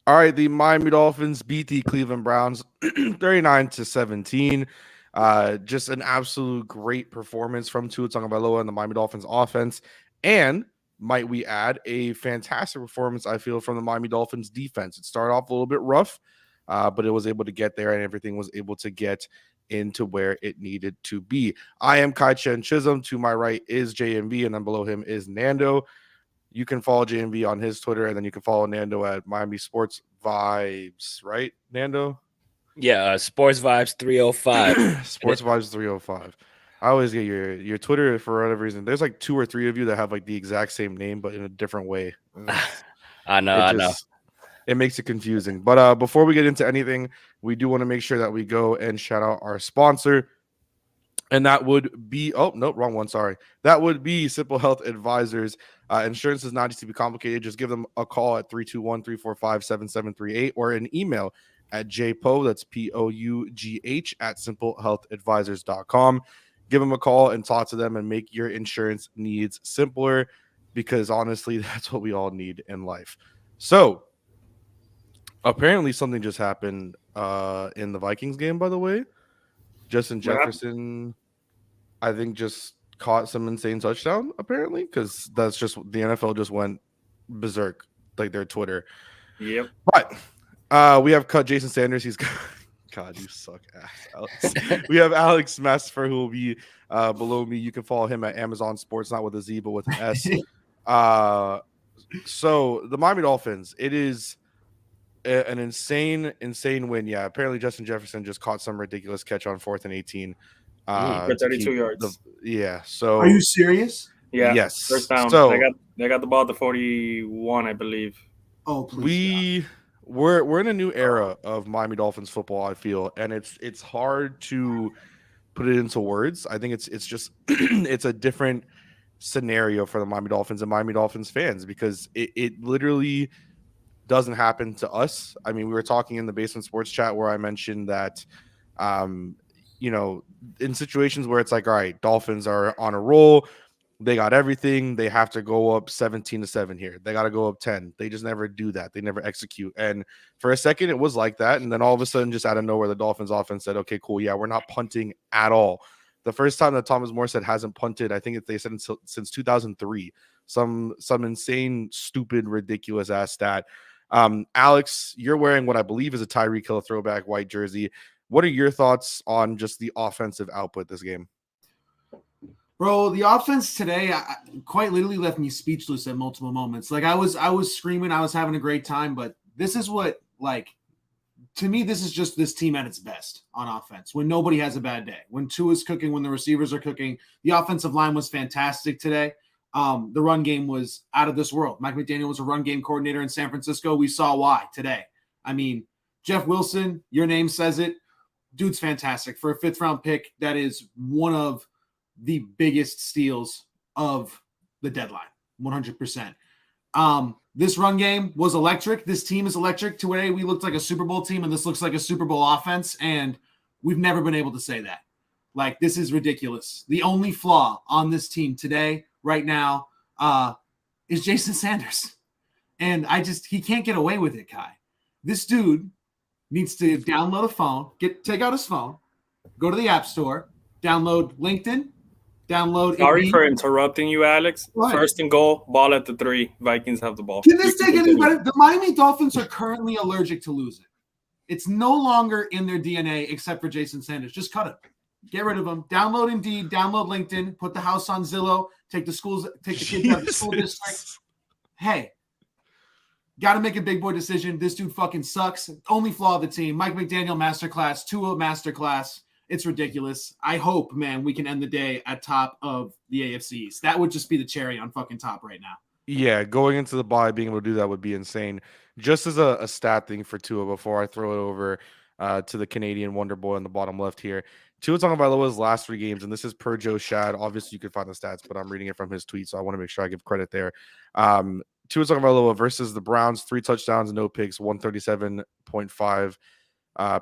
All right, the Miami Dolphins beat the Cleveland Browns 39-17. Just an absolute great performance from Tua Tagovailoa and the Miami Dolphins offense. And might we add a fantastic performance, I feel, from the Miami Dolphins defense. It started off a little bit rough, but it was able to get there and everything was able to get into where it needed to be. I am Kai Chen Chisholm. To my right is JMV, and then below him is Nando. You can follow JMV on his Twitter, and then you can follow Nando at Miami Sports Vibes, right, Nando? Yeah, Sports Vibes 305. Sports Vibes 305. I always get your Twitter for whatever reason. There's like 2 or 3 of you that have like the exact same name, but in a different way. I know. It makes it confusing. But before we get into anything, we do want to make sure that we go and shout out our sponsor. And that would be, oh, no, wrong one. Sorry. That would be Simple Health Advisors. Insurance does not need to be complicated. Just give them a call at 321-345-7738 or an email at jpo, that's POUGH, at simplehealthadvisors.com. Give them a call and talk to them and make your insurance needs simpler, because honestly, that's what we all need in life. So apparently something just happened in the Vikings game, by the way. Justin Jefferson, I think, just caught some insane touchdown, apparently, because that's just the NFL just went berserk, like their Twitter. Yep. But we have cut Jason Sanders. He's God, you suck ass, Alex. We have Alex Mesfer, who will be below me. You can follow him at Amazon Sports, not with a Z, but with an S. So the Miami Dolphins, it is an insane win. Yeah, apparently Justin Jefferson just caught some ridiculous catch on 4th and 18 for 32 yards. So are you serious? Yeah. Yes. First down. So they got the ball at the 41, I believe. Oh, please. We're in a new era of Miami Dolphins football, I feel, and it's hard to put it into words. I think it's just it's a different scenario for the Miami Dolphins and Miami Dolphins fans, because it literally doesn't happen to us. I mean, we were talking in the Basement Sports chat where I mentioned that, in situations where it's like, all right, Dolphins are on a roll, they got everything, they have to go up 17-7 here, they got to go up 10. They just never do that. They never execute. And for a second, it was like that. And then all of a sudden, just out of nowhere, the Dolphins offense said, okay, cool. Yeah, we're not punting at all. The first time that Thomas Morstead hasn't punted, I think they said since 2003, some insane, stupid, ridiculous ass stat. Alex, you're wearing what I believe is a Tyreek Hill throwback white jersey. What are your thoughts on just the offensive output this game? Bro, the offense today quite literally left me speechless at multiple moments. Like I was screaming, I was having a great time, but this is what, like, to me, this is just this team at its best on offense. When nobody has a bad day, when Tua's cooking, when the receivers are cooking, the offensive line was fantastic today. The run game was out of this world. Mike McDaniel was a run game coordinator in San Francisco. We saw why today. I mean, Jeff Wilson, your name says it. Dude's fantastic. For a 5th round pick, that is one of the biggest steals of the deadline, 100%. This run game was electric. This team is electric. Today we looked like a Super Bowl team, and this looks like a Super Bowl offense, and we've never been able to say that. Like, this is ridiculous. The only flaw on this team today, right now, is Jason Sanders. And he can't get away with it, Kai. This dude needs to download a phone, take out his phone, go to the App Store, download LinkedIn, download. Sorry for interrupting you, Alex. First and goal, ball at the 3. Vikings have the ball. Can this take any better? The Miami Dolphins are currently allergic to losing. It's no longer in their DNA except for Jason Sanders. Just cut it. Get rid of them. Download Indeed, download LinkedIn, put the house on Zillow, take the kids out of the school district. Hey, got to make a big boy decision. This dude fucking sucks. Only flaw of the team. Mike McDaniel masterclass, Tua masterclass. It's ridiculous. I hope, man, we can end the day at top of the AFC East. That would just be the cherry on fucking top right now. Yeah, going into the bye, being able to do that would be insane. Just as a stat thing for Tua before I throw it over to the Canadian Wonder Boy on the bottom left here. Tua Tagovailoa's last 3 games, and this is per Joe Shad. Obviously, you can find the stats, but I'm reading it from his tweet, so I want to make sure I give credit there. Tua Tagovailoa versus the Browns, 3 touchdowns, no picks, 137.5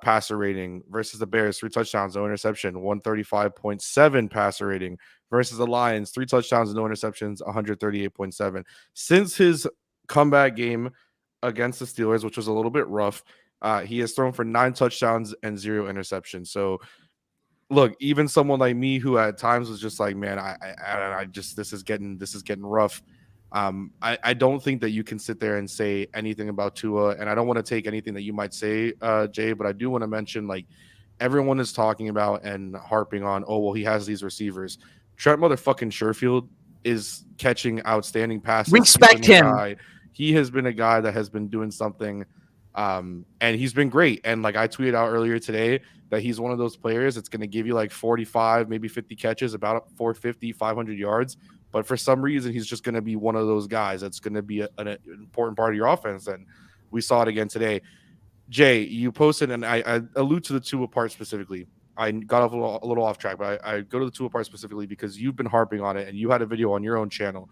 passer rating. Versus the Bears, 3 touchdowns, no interception, 135.7 passer rating. Versus the Lions, 3 touchdowns, no interceptions, 138.7. Since his comeback game against the Steelers, which was a little bit rough. He has thrown for 9 touchdowns and 0 interceptions. So look, even someone like me who at times was just like, man, I just this is getting rough. I don't think that you can sit there and say anything about Tua, and I don't want to take anything that you might say, Jay, but I do want to mention, like, everyone is talking about and harping on, oh, well, he has these receivers. Trent motherfucking Sherfield is catching outstanding passes. Respect him. He has been a guy that has been doing something, and he's been great. And like I tweeted out earlier today that he's one of those players that's going to give you like 45, maybe 50 catches, about 450, 500 yards. But for some reason, he's just going to be one of those guys that's going to be an important part of your offense. And we saw it again today. Jay, you posted, and I allude to the Tua part specifically. I got off a little off track, but I go to the Tua part specifically because you've been harping on it, and you had a video on your own channel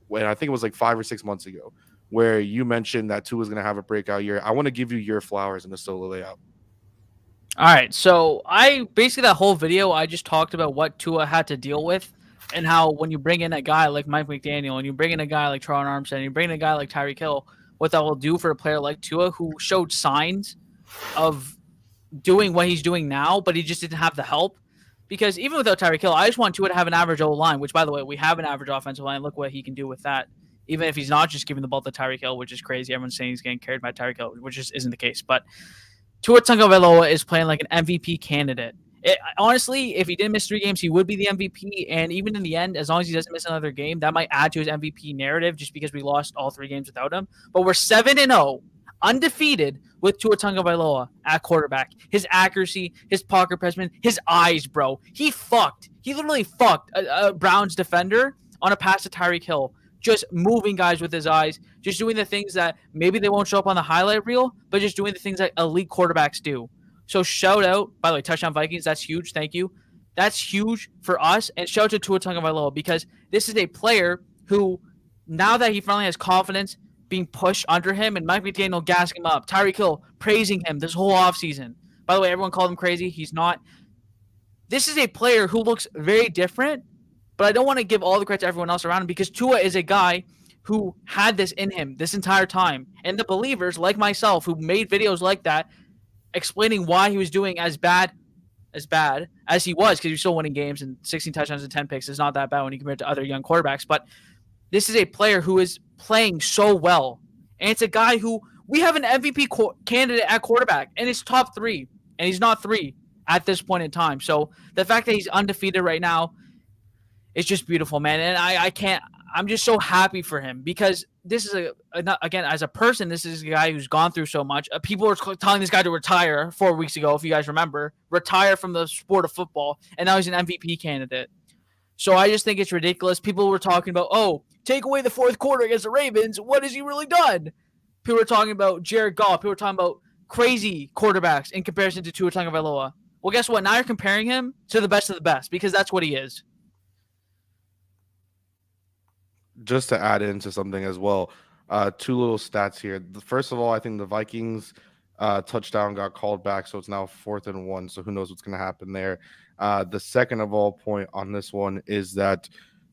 when I think it was like 5 or 6 months ago where you mentioned that Tua was going to have a breakout year. I want to give you your flowers in the solo layout. All right, so I basically that whole video I just talked about what Tua had to deal with and how when you bring in a guy like Mike McDaniel and you bring in a guy like Teron Armstead and you bring in a guy like Tyreek Hill, what that will do for a player like Tua who showed signs of doing what he's doing now, but he just didn't have the help. Because even without Tyreek Hill, I just want Tua to have an average O-line, which, by the way, we have an average offensive line. Look what he can do with that. Even if he's not just giving the ball to Tyreek Hill, which is crazy. Everyone's saying he's getting carried by Tyreek Hill, which just isn't the case. But Tua Tagovailoa is playing like an MVP candidate. Honestly, if he didn't miss 3 games, he would be the MVP. And even in the end, as long as he doesn't miss another game, that might add to his MVP narrative just because we lost all 3 games without him. But we're 7-0, undefeated with Tua Tagovailoa at quarterback. His accuracy, his pocket placement, his eyes, bro. He literally fucked a Browns defender on a pass to Tyreek Hill. Just moving guys with his eyes, just doing the things that maybe they won't show up on the highlight reel, but just doing the things that elite quarterbacks do. So shout out, by the way, touchdown Vikings. That's huge. Thank you. That's huge for us. And shout out to Tua Tagovailoa because this is a player who, now that he finally has confidence being pushed under him and Mike McDaniel gassing him up, Tyreek Hill praising him this whole offseason. By the way, everyone called him crazy. He's not. This is a player who looks very different, but I don't want to give all the credit to everyone else around him because Tua is a guy who had this in him this entire time. And the believers, like myself, who made videos like that, explaining why he was doing as bad as he was, because he was still winning games and 16 touchdowns and 10 picks is not that bad when you compare it to other young quarterbacks. But this is a player who is playing so well. And it's a guy who we have an MVP candidate at quarterback, and it's top 3. And he's not 3 at this point in time. So the fact that he's undefeated right now, it's just beautiful, man. And I'm just so happy for him because this is again, as a person, this is a guy who's gone through so much. People were telling this guy to retire 4 weeks ago, if you guys remember, retire from the sport of football. And now he's an MVP candidate. So I just think it's ridiculous. People were talking about, oh, take away the 4th quarter against the Ravens. What has he really done? People were talking about Jared Goff. People were talking about crazy quarterbacks in comparison to Tua Tagovailoa. Well, guess what? Now you're comparing him to the best of the best because that's what he is. Just to add into something as well, 2 little stats here. First of all, I think the Vikings touchdown got called back, so it's now 4th and 1. So who knows what's going to happen there. The second of all point on this one is that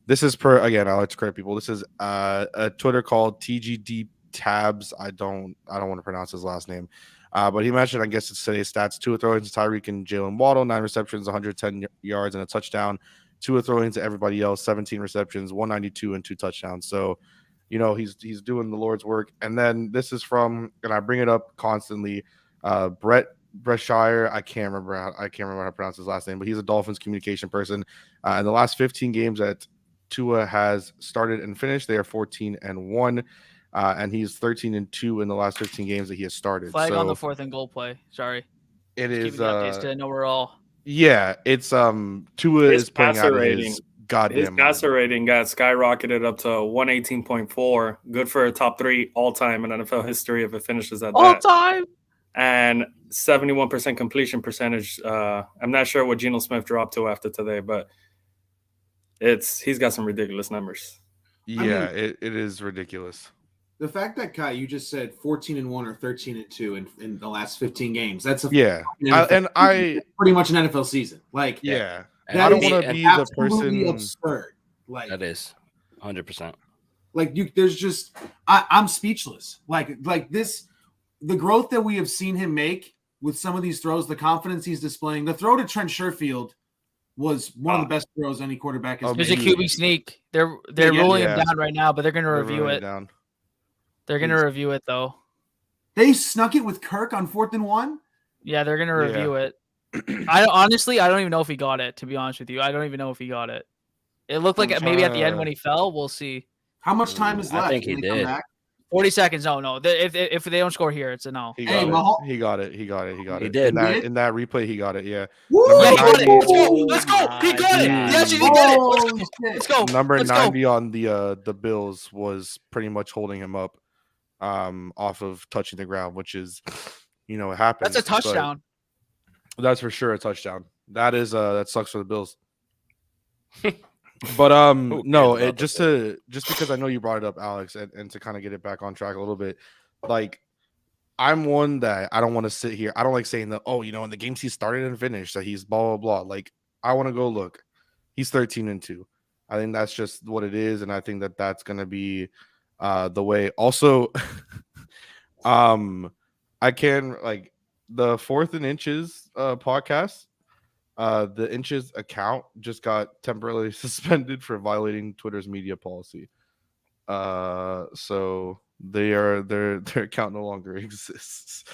this is again, I like to credit people. This is a Twitter called TGD Tabs. I don't want to pronounce his last name. But he mentioned, I guess it's today's stats, 2 throw-ins to Tyreek and Jaylen Waddle, 9 receptions, 110 yards, and a touchdown. 2 throw-ins to everybody else, 17 receptions, 192 and 2 touchdowns. So, you know, he's doing the Lord's work. And then this is from, and I bring it up constantly, Brett Shire. I can't remember how to pronounce his last name, but he's a Dolphins communication person. In the last 15 games that Tua has started and finished, they are 14-1. And he's 13-2 in the last 15 games that he has started. Flag on the 4th and goal play. Sorry. It is. To know we're all. Yeah, it's Tua is playing out of his goddamn. His passer rating got skyrocketed up to 118.4. Good for a top 3 all time in NFL history if it finishes at all that. time. And 71% completion percentage. I'm not sure what Geno Smith dropped to after today, but he's got some ridiculous numbers. Yeah, it is ridiculous. The fact that, Kai, you just said 14-1 or 13-2 in the last 15 games. That's pretty much an NFL season. Like, yeah. And I don't want to be the person. Absurd. Like that is 100%. Like there's just I'm speechless. Like this, the growth that we have seen him make with some of these throws, the confidence he's displaying. The throw to Trent Sherfield was one of the best throws any quarterback has There's made. a QB sneak. They're ruling him down right now, but they're going to review it. They're going to review it though. They snuck it with Kirk on 4th and 1. Yeah, they're going to review it. I don't even know if he got it. To be honest with you, I don't even know if he got it. It looked like maybe at the end when he fell. We'll see. How much time is left? I think he did. 40 seconds. No. If they don't score here, it's a no. He got it. He did. In that replay, he got it. Yeah. Yeah, he got it. Let's go. He got it. He actually did it. Let's go. Number 90 on the Bills was pretty much holding him up off of touching the ground, which is, it happens. That's a touchdown. That's for sure a touchdown. That sucks for the Bills. But no, just because I know you brought it up, Alex, and to kind of get it back on track a little bit, like I'm one that I don't want to sit here. I don't like saying that, in the games he started and finished that he's blah blah blah. Like I want to go look. He's 13-2. I think that's just what it is, and I think that's gonna be the way. Also, I can like the 4th and Inches podcast. The Inches account just got temporarily suspended for violating Twitter's media policy. So their account no longer exists.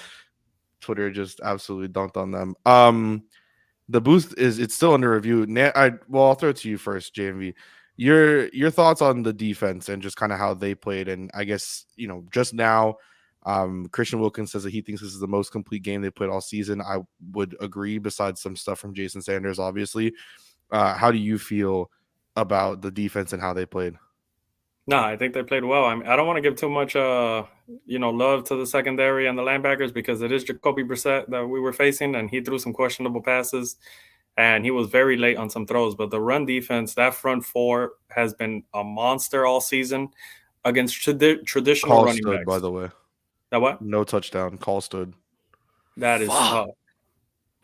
Twitter just absolutely dunked on them. The boost it's still under review. I'll throw it to you first, JMV. Your thoughts on the defense and just kind of how they played, and I guess just now. Christian Wilkins says that he thinks this is the most complete game they played all season. I would agree, besides some stuff from Jason Sanders, obviously. How do you feel about the defense and how they played? No, I think they played well. I mean, I don't want to give too much love to the secondary and the linebackers because it is Jacoby Brissett that we were facing, and he threw some questionable passes, and he was very late on some throws. But the run defense, that front four, has been a monster all season against traditional running backs. By the way. That what? No touchdown. Call stood. That is tough.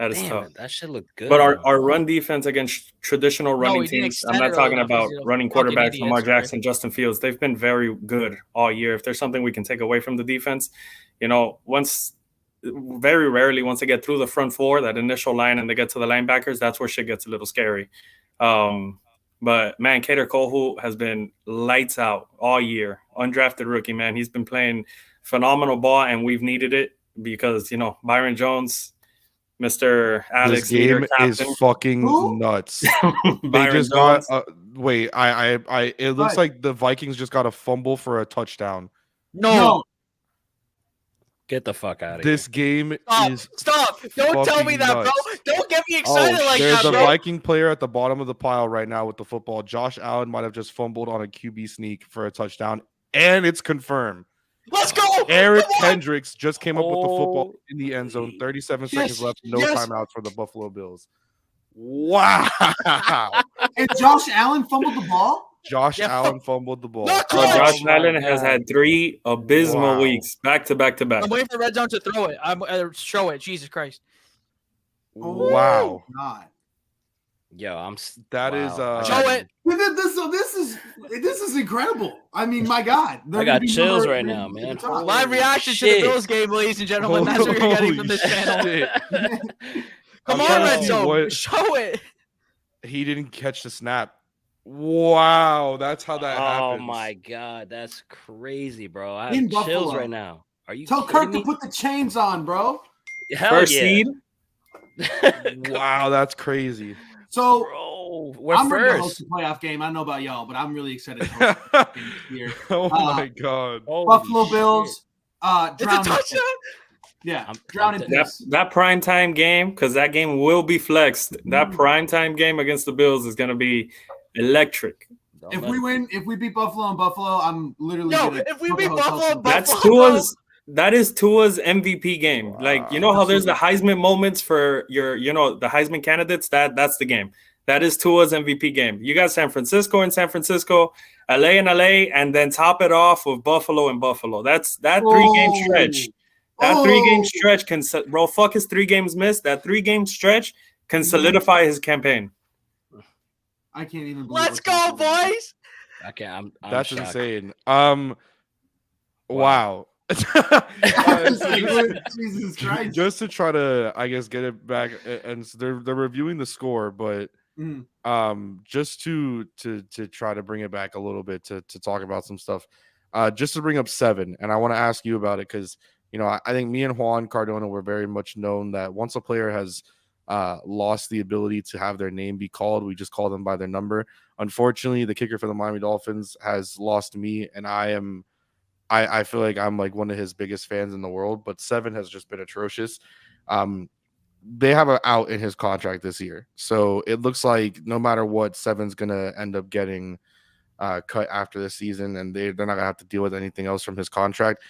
That is Damn tough. That should look good. But our run defense against traditional running teams, I'm not talking about running quarterbacks, Lamar Jackson, Justin Fields. They've been very good all year. If there's something we can take away from the defense, very rarely once they get through the front four, that initial line, and they get to the linebackers, that's where shit gets a little scary. But, man, Kader Kohu has been lights out all year. Undrafted rookie, man. He's been playing phenomenal ball, and we've needed it because, Byron Jones, Mr. Alex. This game is fucking nuts. They just got wait, it looks like the Vikings just got a fumble for a touchdown. No. Get the fuck out of this here. Game is Stop. Don't tell me that, nuts. bro. Don't get me excited like that, There's a bro. Viking player at the bottom of the pile right now with the football. Josh Allen might have just fumbled on a QB sneak for a touchdown, and it's confirmed. Let's go. Eric Hendricks just came up with the football in the end zone. 37 seconds left. No timeouts for the Buffalo Bills. Wow. And Josh Allen fumbled the ball? Allen fumbled the ball. Josh Allen has had 3 abysmal weeks back to back to back. I'm waiting for Red Zone to throw it. Show it. Jesus Christ. Wow. God. Yo, show it. This is incredible. I mean, my God. I got chills right now, man. Live reaction to the Bills game, ladies and gentlemen. That's what you're getting from this channel. Come on, Red Zone. Show it. He didn't catch the snap. Wow, that's how that happens. Oh my God, that's crazy, bro. I In have chills Buffalo. right now. Are you Tell kidding Kirk me? to put the chains on, bro. Hell First yeah. seed. Wow, that's crazy. So Bro, we're I'm ready to host first. a playoff game. I don't know about y'all, but I'm really excited to host a playoff game this year. Oh my God. Holy Buffalo shit. Bills. It's a Drowning. touchdown. Yeah, drowning. That primetime game, because that game will be flexed. That primetime game against the Bills is going to be electric. Don't If let we it- win, if we beat Buffalo and Buffalo, I'm literally gonna If we book beat a hotel Buffalo, room. That's that is Tua's MVP game. Like, you know how there's the Heisman moments for the Heisman candidates? That's the game. That is Tua's MVP game. You got San Francisco and San Francisco, LA and LA, and then top it off with Buffalo and Buffalo. That's that 3-game stretch. That 3-game stretch can, bro, fuck his 3 games missed. That 3-game stretch can solidify his campaign. I can't even. Let's go, boys. I can't. I'm That's shocked. insane. Wow. Wow. It's So like, just, Jesus Christ. just to try to, I guess, get it back, and so they're reviewing the score, but Mm. just to try to bring it back a little bit to talk about some stuff, just to bring up 7, and I want to ask you about it because I think me and Juan Cardona were very much known that once a player has lost the ability to have their name be called, we just call them by their number. Unfortunately, the kicker for the Miami Dolphins has lost me, and I feel like I'm like one of his biggest fans in the world, but 7 has just been atrocious. They have an out in his contract this year, so it looks like no matter what, 7's gonna end up getting cut after the season, and they're not gonna have to deal with anything else from his contract.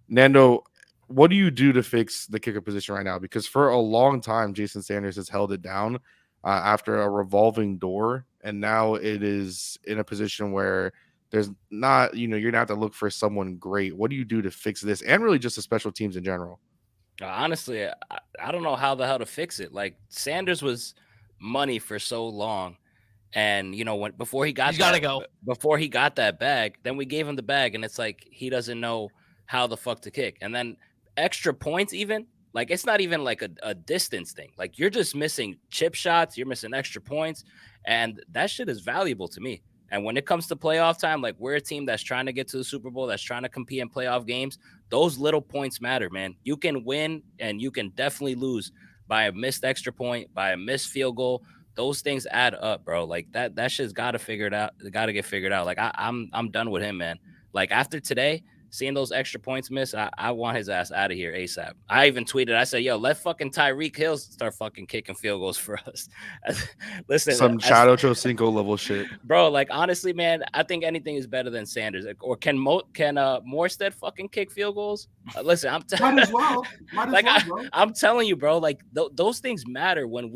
Nando, what do you do to fix the kicker position right now? Because for a long time, Jason Sanders has held it down after a revolving door, and now it is in a position where there's not, you're gonna have to look for someone great. What do you do to fix this, and really just the special teams in general? Honestly, I don't know how the hell to fix it. Like Sanders was money for so long, and before he got He's gotta go. before he got that bag, then we gave him the bag, and it's like he doesn't know how the fuck to kick. And then extra points, even like it's not even like a distance thing. Like you're just missing chip shots, you're missing extra points, and that shit is valuable to me. And when it comes to playoff time, like we're a team that's trying to get to the Super Bowl, that's trying to compete in playoff games. Those little points matter, man. You can win and you can definitely lose by a missed extra point, by a missed field goal. Those things add up, bro. Like that shit's got to figure it out. Got to get figured out. Like I'm done with him, man. Like after today, seeing those extra points miss, I want his ass out of here ASAP. I even tweeted, I said, yo, let fucking Tyreek Hill start fucking kicking field goals for us. Listen, Some Chado Chocinco level shit. bro, like honestly, man, I think anything is better than Sanders. Or can Morstead fucking kick field goals? Listen, Might as well. like Bro. I'm telling you, bro, like those things matter when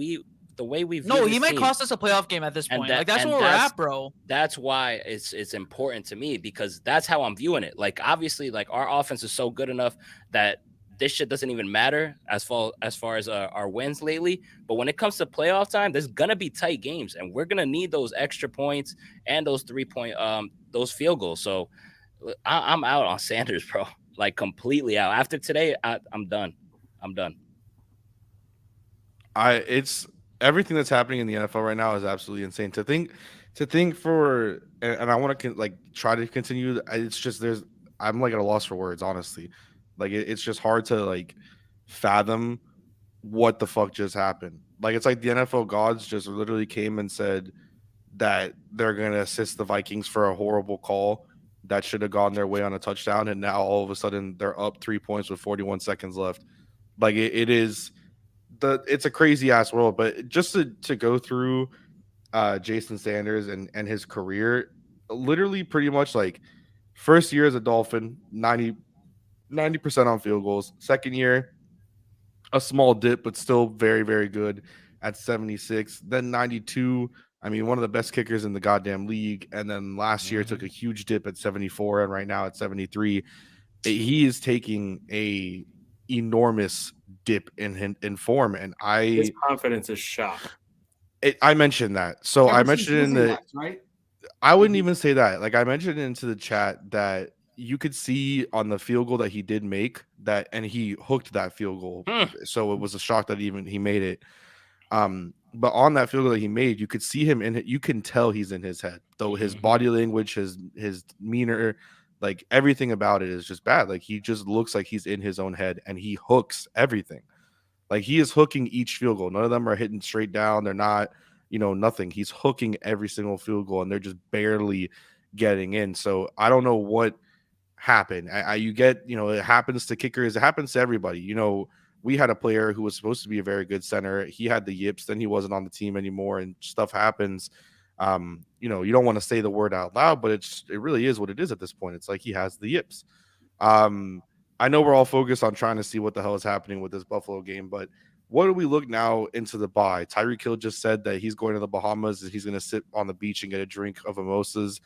the way we view No, this he might team. cost us a playoff game at this And point. that- Like that's and where we're that's- at, bro. That's why it's important to me, because that's how I'm viewing it. Like obviously, like our offense is so good enough that this shit doesn't even matter as far as our wins lately. But when it comes to playoff time, there's gonna be tight games, and we're gonna need those extra points and those 3-point those field goals. So I'm out on Sanders, bro. Like completely out. After today, I'm done. I'm done. It's everything that's happening in the NFL right now is absolutely insane. To think for, and I want to like try to continue. It's just I'm like at a loss for words, honestly. Like it's just hard to like fathom what the fuck just happened. Like it's like the NFL gods just literally came and said that they're gonna assist the Vikings for a horrible call that should have gone their way on a touchdown, and now all of a sudden they're up 3 points with 41 seconds left. Like it's a crazy ass world. But just to go through Jason Sanders and his career, literally pretty much like first year as a Dolphin, 90% on field goals. Second year, a small dip, but still very, very good at 76. Then 92. I mean, one of the best kickers in the goddamn league. And then last year took a huge dip at 74, and right now at 73. He is taking a enormous dip in form, and His confidence is shot. I mentioned that. So I Ever since mentioned in Disney the left, right? I wouldn't even say that. Like I mentioned into the chat that you could see on the field goal that he did make that, and he hooked that field goal. So it was a shock that he made it. But on that field goal that he made, you could see him in it. You can tell he's in his head, though his body language, his demeanor, like everything about it is just bad. Like he just looks like he's in his own head, and he hooks everything. Like he is hooking each field goal. None of them are hitting straight down. They're not, nothing. He's hooking every single field goal, and they're just barely getting in. So I don't know what happened. You get, it happens to kickers. It happens to everybody. We had a player who was supposed to be a very good center. He had the yips. Then he wasn't on the team anymore, and stuff happens. You don't want to say the word out loud, but it really is what it is at this point. It's like he has the yips. I know we're all focused on trying to see what the hell is happening with this Buffalo game, but what do we look now into the bye? Tyreek Hill just said that he's going to the Bahamas and he's going to sit on the beach and get a drink of mimosas.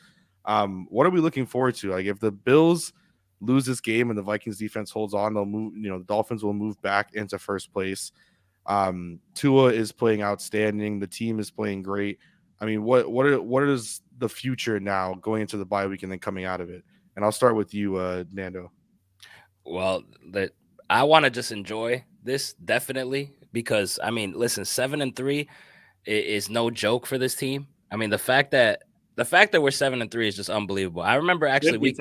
What are we looking forward to? Like if the Bills lose this game and the Vikings defense holds on, they'll move, the Dolphins will move back into first place. Tua is playing outstanding. The team is playing great. I mean, what does the future now going into the bye week and then coming out of it? And I'll start with you, Nando. Well, I want to just enjoy this definitely because I mean, listen, 7-3 is no joke for this team. I mean, the fact that we're 7-3 is just unbelievable. I remember actually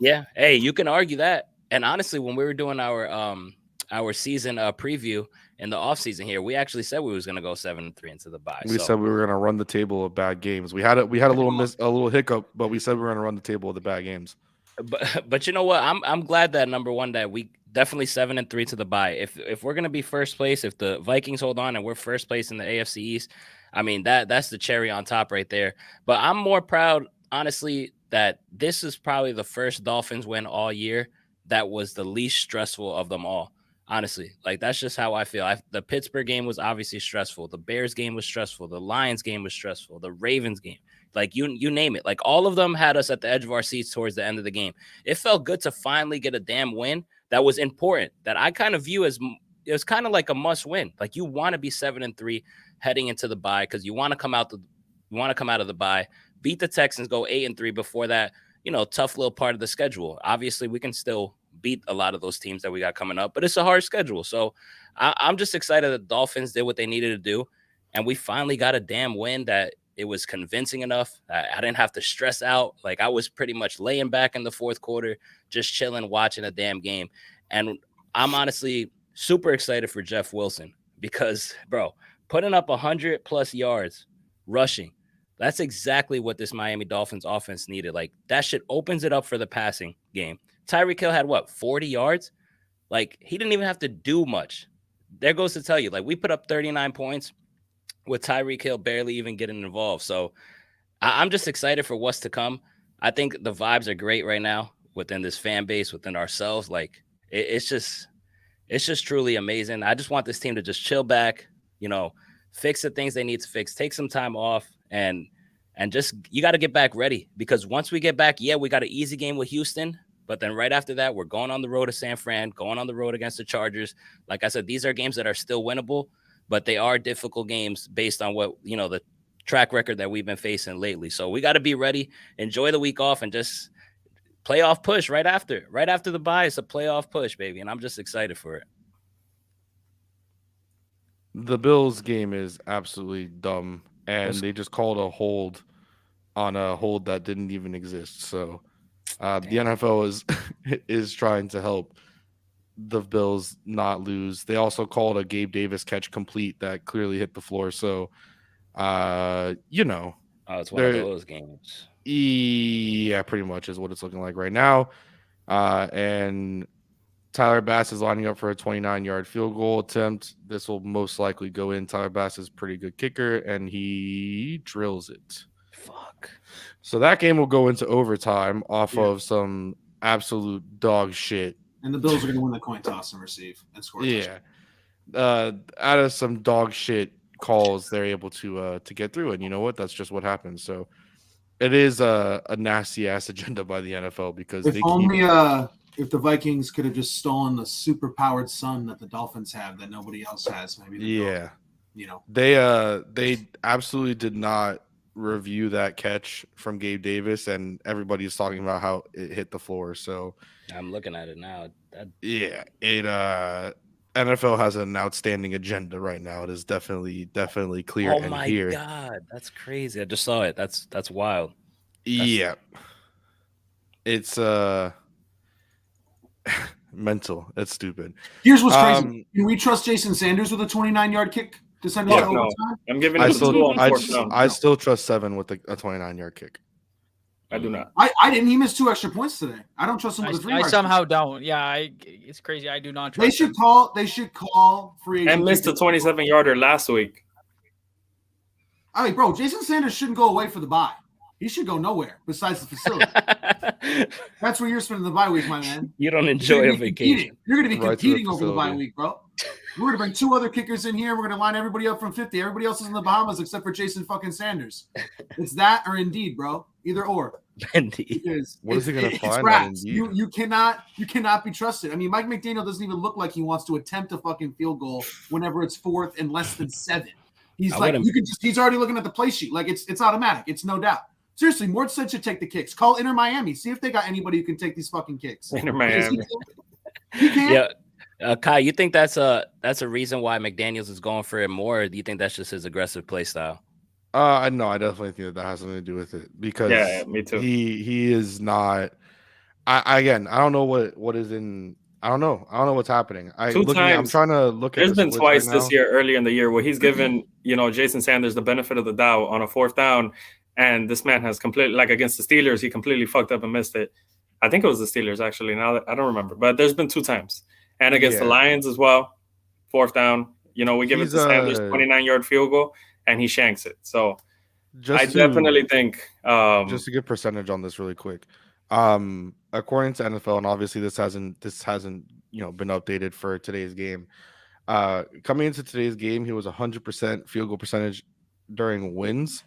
yeah, hey, you can argue that. And honestly, when we were doing our season preview in the offseason here, we actually said we was going to go 7-3 into the bye. We said we were going to run the table of bad games. We had a little hiccup, but we said we were going to run the table of the bad games. But you know what? I'm glad that number one that we definitely 7-3 to the bye. If we're gonna be first place, if the Vikings hold on and we're first place in the AFC East, I mean that's the cherry on top right there. But I'm more proud, honestly, that this is probably the first Dolphins win all year that was the least stressful of them all. Honestly, like that's just how I feel. The Pittsburgh game was obviously stressful. The Bears game was stressful. The Lions game was stressful. The Ravens game. Like you name it. Like all of them had us at the edge of our seats towards the end of the game. It felt good to finally get a damn win that was important. That I kind of view as it was kind of like a must win. Like you want to be 7-3 heading into the bye because you want to come out of the bye, beat the Texans, go 8-3 before that. Tough little part of the schedule. Obviously, we can still beat a lot of those teams that we got coming up, but it's a hard schedule. So I'm just excited that the Dolphins did what they needed to do, and we finally got a damn win that. It was convincing enough. I didn't have to stress out. Like I was pretty much laying back in the fourth quarter, just chilling, watching a damn game. And I'm honestly super excited for Jeff Wilson because, bro, putting up 100+ yards rushing, that's exactly what this Miami Dolphins offense needed. Like that shit opens it up for the passing game. Tyreek Hill had 40 yards? Like he didn't even have to do much. There goes to tell you, like we put up 39 points. With Tyreek Hill barely even getting involved. So I'm just excited for what's to come. I think the vibes are great right now within this fan base, within ourselves. Like it's just truly amazing. I just want this team to just chill back, fix the things they need to fix, take some time off and just, you got to get back ready because once we get back, we got an easy game with Houston, but then right after that, we're going on the road to San Fran, going on the road against the Chargers. Like I said, these are games that are still winnable. But they are difficult games based on what, the track record that we've been facing lately. So we got to be ready, enjoy the week off, and just playoff push right after the bye. It's a playoff push, baby. And I'm just excited for it. The Bills game is absolutely dumb. And they just called a hold on a hold that didn't even exist. So the NFL is trying to help the Bills not lose. They also called a Gabe Davis catch complete that clearly hit the floor. So, it's one of those games. Yeah, pretty much is what it's looking like right now. And Tyler Bass is lining up for a 29-yard field goal attempt. This will most likely go in. Tyler Bass is a pretty good kicker, and he drills it. Fuck. So that game will go into overtime off of some absolute dog shit. And the Bills are going to win the coin toss and receive and score. Yeah. Out of some dog shit calls, they're able to get through. And you know what? That's just what happens. So it is a nasty ass agenda by the NFL because if the Vikings could have just stolen the super powered sun that the Dolphins have that nobody else has, maybe. They absolutely did not review that catch from Gabe Davis, and everybody's talking about how it hit the floor. So I'm looking at it now. NFL has an outstanding agenda right now. It is definitely clear. Oh my god, that's crazy! I just saw it. That's wild. It's mental. It's stupid. Here's what's crazy. Can we trust Jason Sanders with a 29-yard kick to send it to overtime? I'm giving it I still trust 7 with a 29-yard kick. I do not. I didn't. He missed 2 extra points today. I don't trust him with a 3-yard. I somehow don't. Yeah, it's crazy. I do not trust. They should call free agent. And missed a 27-yarder last week. All right, bro. Jason Sanders shouldn't go away for the bye. He should go nowhere besides the facility. That's where you're spending the bye week, my man. You don't enjoy a vacation. You're going to be competing over the bye week, bro. We're going to bring 2 other kickers in here. We're going to line everybody up from 50. Everybody else is in the Bahamas except for Jason fucking Sanders. It's that or Indeed, bro. Either or. Indeed. What is he going to find on Indeed? You cannot be trusted. I mean, Mike McDaniel doesn't even look like he wants to attempt a fucking field goal whenever it's 4th and less than 7. He's I like, wouldn't- you can just, he's already looking at the play sheet. Like it's automatic. It's no doubt. Seriously, Mort said should take the kicks. Call Inter Miami. See if they got anybody who can take these fucking kicks. Inter Miami. He can. Yeah. Kai, you think that's a reason why McDaniels is going for it more, or do you think that's just his aggressive play style? No, I definitely think that has something to do with it because Yeah, me too. He is not. I don't know what is in. I don't know what's happening. Two I'm times. trying to look at. There's the been splits twice right this now. year, earlier in the year, where he's given Jason Sanders the benefit of the doubt on a 4th down, and this man has completely, like against the Steelers, he completely fucked up and missed it. I think it was the Steelers actually. Now I don't remember, but there's been 2 times, and against the Yeah. Lions as well. 4th down, we give it He's, to Sanders, 29-yard field goal, and he shanks it. So definitely think just to get percentage on this really quick. According to NFL, and obviously this hasn't been updated for today's game. Coming into today's game, he was 100% field goal percentage during wins.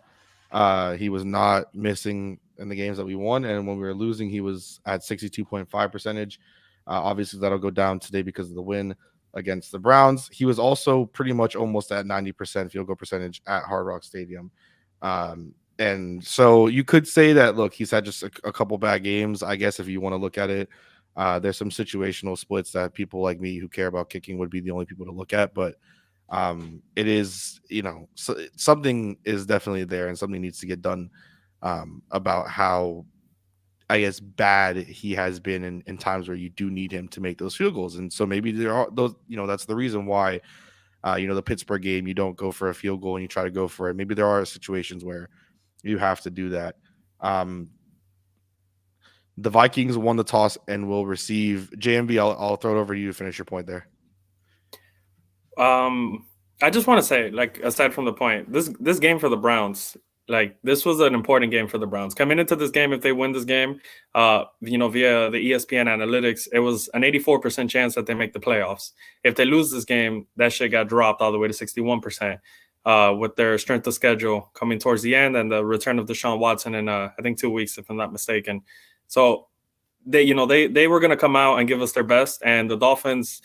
He was not missing in the games that we won, and when we were losing, he was at 62.5 percentage. Obviously, that'll go down today because of the win against the Browns. He was also pretty much almost at 90% field goal percentage at Hard Rock Stadium. And so you could say that, look, he's had just a couple bad games. I guess if you want to look at it, there's some situational splits that people like me who care about kicking would be the only people to look at. But it is, something is definitely there and something needs to get done about how, I guess, bad he has been in times where you do need him to make those field goals. And so maybe there are those, that's the reason why, the Pittsburgh game, you don't go for a field goal and you try to go for it. Maybe there are situations where you have to do that. The Vikings won the toss and will receive. JMV, I'll throw it over to you to finish your point there. I just want to say, like, aside from the point, this game for the Browns, like, this was an important game for the Browns. Coming into this game, if they win this game, via the ESPN analytics, it was an 84% chance that they make the playoffs. If they lose this game, that shit got dropped all the way to 61%. With their strength of schedule coming towards the end and the return of Deshaun Watson in I think 2 weeks, if I'm not mistaken. So they were going to come out and give us their best, and the Dolphins,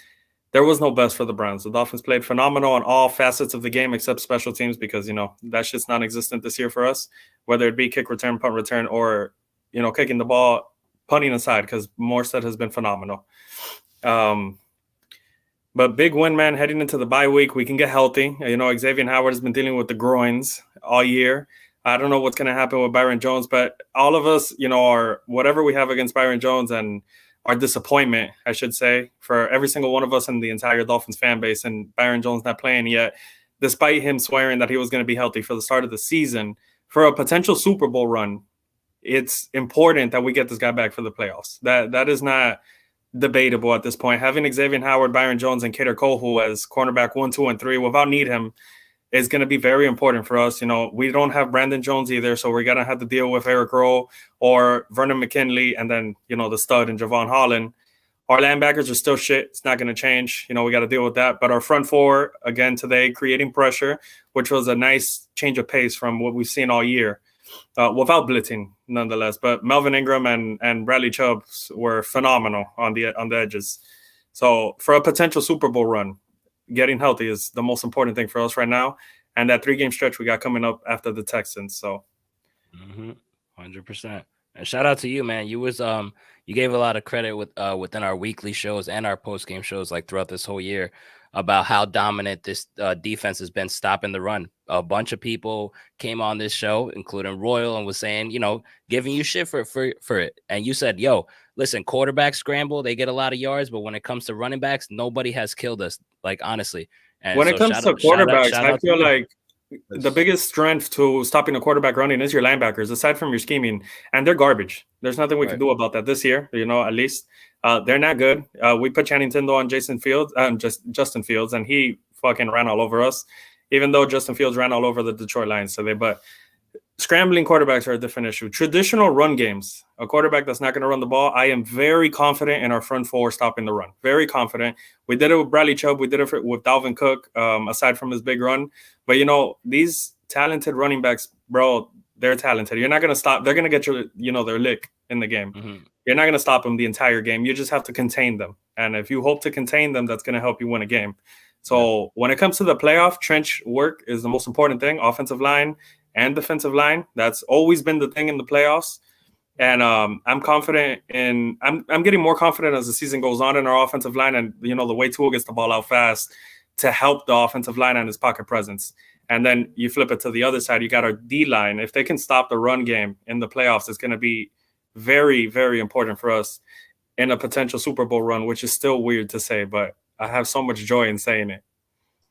there was no best for the Browns. The Dolphins played phenomenal on all facets of the game except special teams because, that shit's non-existent this year for us, whether it be kick return, punt return, or, kicking the ball, punting aside, because Morstead has been phenomenal. But big win, man, heading into the bye week. We can get healthy. Xavien Howard has been dealing with the groins all year. I don't know what's going to happen with Byron Jones, but all of us, are whatever we have against Byron Jones and our disappointment, I should say, for every single one of us in the entire Dolphins fan base, and Byron Jones not playing yet, despite him swearing that he was going to be healthy for the start of the season, for a potential Super Bowl run, it's important that we get this guy back for the playoffs. That is not debatable at this point. Having Xavien Howard, Byron Jones, and Kader Kohu as cornerback 1, 2, and 3 without Needham is going to be very important for us. We don't have Brandon Jones either, so we're going to have to deal with Eric Rowe or Vernon McKinley, and then, the stud and Javon Holland. Our linebackers are still shit. It's not going to change. We got to deal with that. But our front four, again, today, creating pressure, which was a nice change of pace from what we've seen all year, without blitzing, nonetheless. But Melvin Ingram and Bradley Chubb were phenomenal on the edges. So for a potential Super Bowl run, getting healthy is the most important thing for us right now. And that 3-game stretch we got coming up after the Texans. So 100%. And shout out to you, man. You gave a lot of credit within our weekly shows and our post-game shows, like throughout this whole year, about how dominant this defense has been stopping the run. A bunch of people came on this show, including Royal, and was saying, giving you shit for it. And you said, yo, listen, quarterbacks scramble, they get a lot of yards, but when it comes to running backs, nobody has killed us, like, honestly. And when it comes to quarterbacks, I feel like the biggest strength to stopping a quarterback running is your linebackers, aside from your scheming, and they're garbage. There's nothing we can do about that this year, at least. They're not good. We put Channing Tindall on Justin Fields, and he fucking ran all over us, even though Justin Fields ran all over the Detroit Lions today. But scrambling quarterbacks are a different issue. Traditional run games, a quarterback that's not going to run the ball, I am very confident in our front four stopping the run. Very confident. We did it with Bradley Chubb. We did it with Dalvin Cook, aside from his big run. But, these talented running backs, bro, they're talented. You're not going to stop. They're going to get their lick in the game. Mm-hmm. You're not going to stop them the entire game. You just have to contain them. And if you hope to contain them, that's going to help you win a game. So when it comes to the playoff, trench work is the most important thing. Offensive line and defensive line. That's always been the thing in the playoffs. And I'm confident in. I'm getting more confident as the season goes on in our offensive line, and the way Tua gets the ball out fast to help the offensive line and his pocket presence. And then you flip it to the other side. You got our D line. If they can stop the run game in the playoffs, it's going to be very, very important for us in a potential Super Bowl run, which is still weird to say, but I have so much joy in saying it.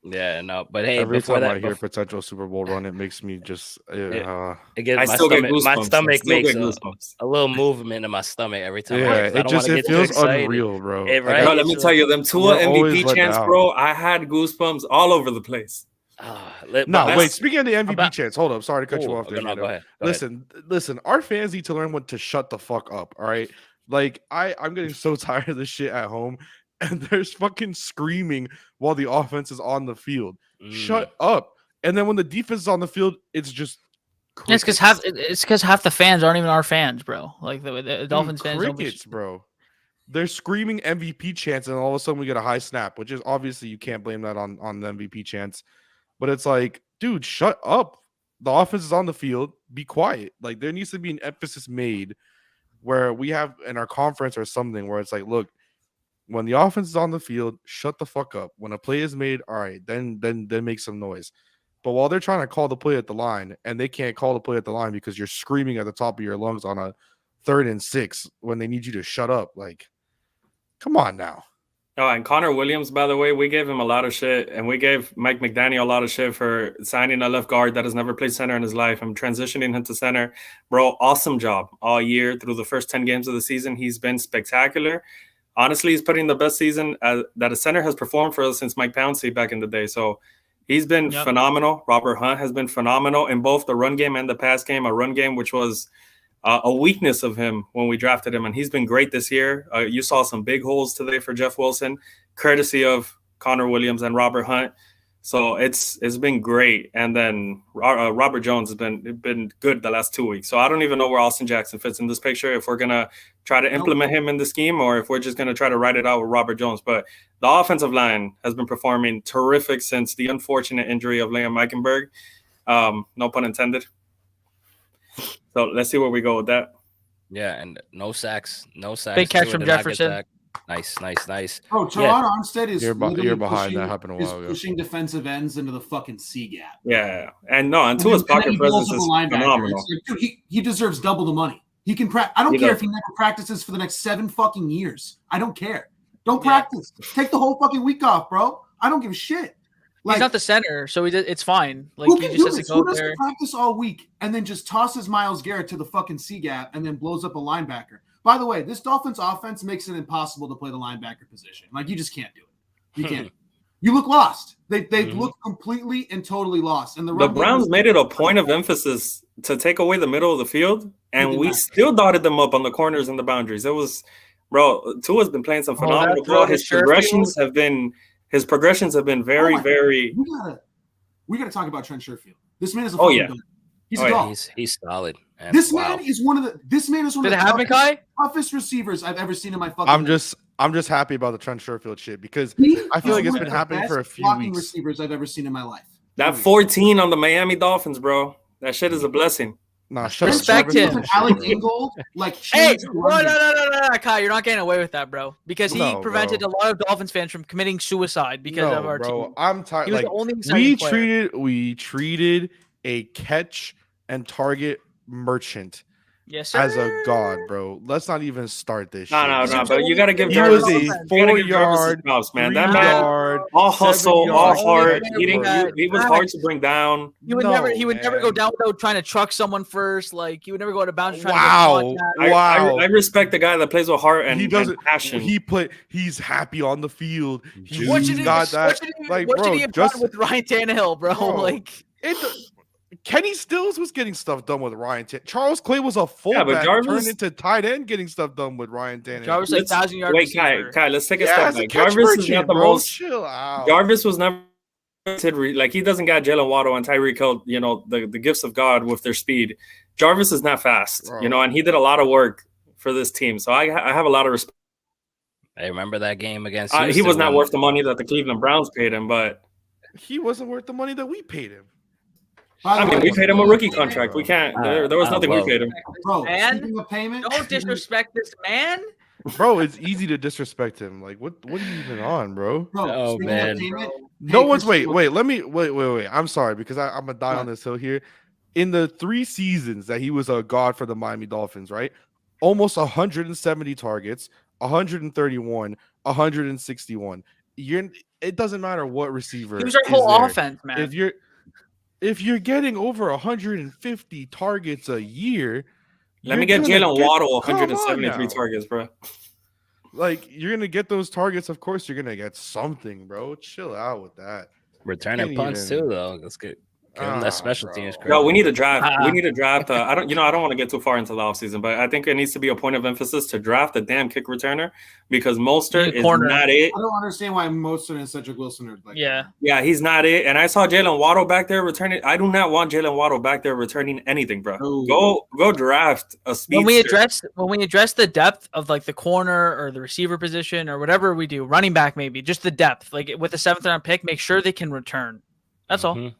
Yeah, no, but hey, every before time that, I hear potential Super Bowl run, it makes me just. it gets I my still get stomach. goosebumps. My stomach makes goosebumps. a little movement in my stomach every time. Yeah, I it just it feels unreal, bro. It, Like, right? Bro, let me tell you, them Tua You're always MVP let chants, down. bro. I had goosebumps all over the place. No, wait. Speaking of the MVP about- chance, hold up. Sorry to cut you off there. No, go ahead. Listen. Our fans need to learn when to shut the fuck up. All right. Like I'm getting so tired of this shit at home, and there's fucking screaming while the offense is on the field. Shut up. And then when the defense is on the field, it's just. It's because half the fans aren't even our fans, bro. Like the Dolphins fans. Crickets, bro. They're screaming MVP chants, and all of a sudden we get a high snap, which is obviously you can't blame that on the MVP chants. But it's like, dude, shut up. The offense is on the field. Be quiet. Like, there needs to be an emphasis made where we have in our conference or something where it's like, look, when the offense is on the field, shut the fuck up. When a play is made, all right, then make some noise. But while they're trying to call the play at the line, and they can't call the play at the line because you're screaming at the top of your lungs on a 3rd and 6 when they need you to shut up, like, come on now. Oh, and Connor Williams, by the way, we gave him a lot of shit, and we gave Mike McDaniel a lot of shit for signing a left guard that has never played center in his life and transitioning him to center. Bro, awesome job all year through the first 10 games of the season. He's been spectacular. Honestly, he's putting the best season that a center has performed for us since Mike Pouncey back in the day. So he's been phenomenal. Robert Hunt has been phenomenal in both the run game and the pass game. A run game which was a weakness of him when we drafted him, and he's been great this year. You saw some big holes today for Jeff Wilson, courtesy of Connor Williams and Robert Hunt. So it's been great. And then Robert Jones has been good the last 2 weeks. So I don't even know where Austin Jackson fits in this picture, if we're gonna try to implement him in the scheme or if we're just gonna try to write it out with Robert Jones. But the offensive line has been performing terrific since the unfortunate injury of Liam Eichenberg. No pun intended. So let's see where we go with that. Yeah, and no sacks. Big catch from Jefferson. Nice. Bro, Teron Armstead is you're behind. That happened a while ago. Pushing defensive ends into the fucking C gap. Yeah, and Tua's pocket presence is phenomenal. Like, dude, he deserves double the money. He can practice. I don't care if he never practices for the next 7 fucking years. I don't care. Don't practice. Take the whole fucking week off, bro. I don't give a shit. Like, he's not the center, so it's fine. Like, who he can just do has this? to go Who does there. practice all week and then just tosses Myles Garrett to the fucking C gap and then blows up a linebacker? By the way, this Dolphins offense makes it impossible to play the linebacker position. Like, you just can't do it. You can't. You look lost. They look completely and totally lost. And the Browns made it a point of emphasis to take away the middle of the field, and we still dotted them up on the corners and the boundaries. It was, bro, Tua's been playing some phenomenal ball. His progressions have been very, very. We gotta talk about Trent Sherfield. This man is a fucking dog. He's a dog. He's solid. Man. This man is one of the toughest receivers I've ever seen in my fucking life. I'm just happy about the Trent Sherfield shit because I feel like it's been happening for a few weeks. Receivers I've ever seen in my life. That 14 on the Miami Dolphins, bro. That shit is a blessing. Nah, respect him. Alec Ingold, like, hey, no, Kai, you're not getting away with that, bro. Because he prevented a lot of Dolphins fans from committing suicide because of our team. I'm tired. He was the only we treated a catch and target merchant. Yes, sir. As a god, bro. Let's not even start this. No, but you gotta give. He was a 4-yard, man. That man, all hustle, all heart. He was hard to bring down. He would never go down without trying to truck someone first. Like, he would never go out of bounds. Wow. I respect the guy that plays with heart and passion. He's happy on the field. What should he have done with Ryan Tannehill, bro? Like, Kenny Stills was getting stuff done with Ryan Tannehill. Charles Clay was a fullback turned into tight end getting stuff done with Ryan Tannehill. Jarvis like 1,000-yard receiver. Kai, let's take a step back. Jarvis is not the most. Chill out. Jarvis was never like, he doesn't got Jaylen Waddle and Tyreek Hill, the gifts of God with their speed. Jarvis is not fast, and he did a lot of work for this team. So I have a lot of respect. I remember that game against He Houston was not when- worth the money that the Cleveland Browns paid him, but He wasn't worth the money that we paid him. By the I mean, way, we paid him a rookie contract. We can't. There was nothing we well, paid him. bro. Man, Speaking of payment, Don't disrespect this man. Bro, it's easy to disrespect him. Like, what are you even on, bro? Bro, Oh, speaking man. of payment, No hey, one's Christian, wait. I'm sorry because I'm gonna die on this hill here. In the 3 seasons that he was a god for the Miami Dolphins, right? Almost 170 targets, 131, 161. It doesn't matter what receiver. He was our is whole there. offense, man. If you're getting over 150 targets a year, Let me you're get gonna Jaylen Waddle come on 173 now. targets, bro. Like, you're gonna get those targets. Of course, you're gonna get something, bro. Chill out with that. returning Can't punts even- too, though. Let's get give him that special teams bro. credit. Yo, we need a draft. Uh-uh. We need a draft. I don't want to get too far into the offseason, but I think it needs to be a point of emphasis to draft a damn kick returner because Mostert Need a is corner. not it. I don't understand why Mostert and Cedric Wilson are like. Yeah. Yeah, he's not it. And I saw Jaylen Waddle back there returning. I do not want Jaylen Waddle back there returning anything, bro. No. Go draft a speedster. When we address the depth of like the corner or the receiver position or whatever we do, running back maybe, just the depth. Like with the 7th round pick, make sure they can return. That's all. Mhm.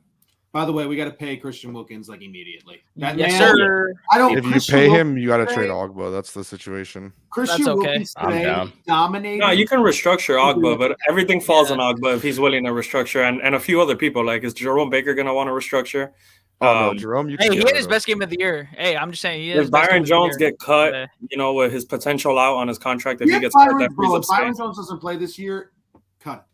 By the way, we got to pay Christian Wilkins like immediately. That Yes, man- sir. I don't. If you Christian pay Wilkins him, you gotta today- trade Ogba. That's the situation. Christian That's okay. Wilkins I'm today down. dominated. No, you can restructure Ogba, but everything falls Yeah. on Ogba if he's willing to restructure, and a few other people. Like, is Jerome Baker going to want to restructure? Oh no, Jerome, you Hey, can he get had rid his of. best game of the year. Hey, I'm just saying he had If his best game Byron of the Jones year get cut, today. with his potential out on his contract, if Yeah, he gets cut, Byron, that frees bro, up if Byron space. Jones doesn't play this year, cut.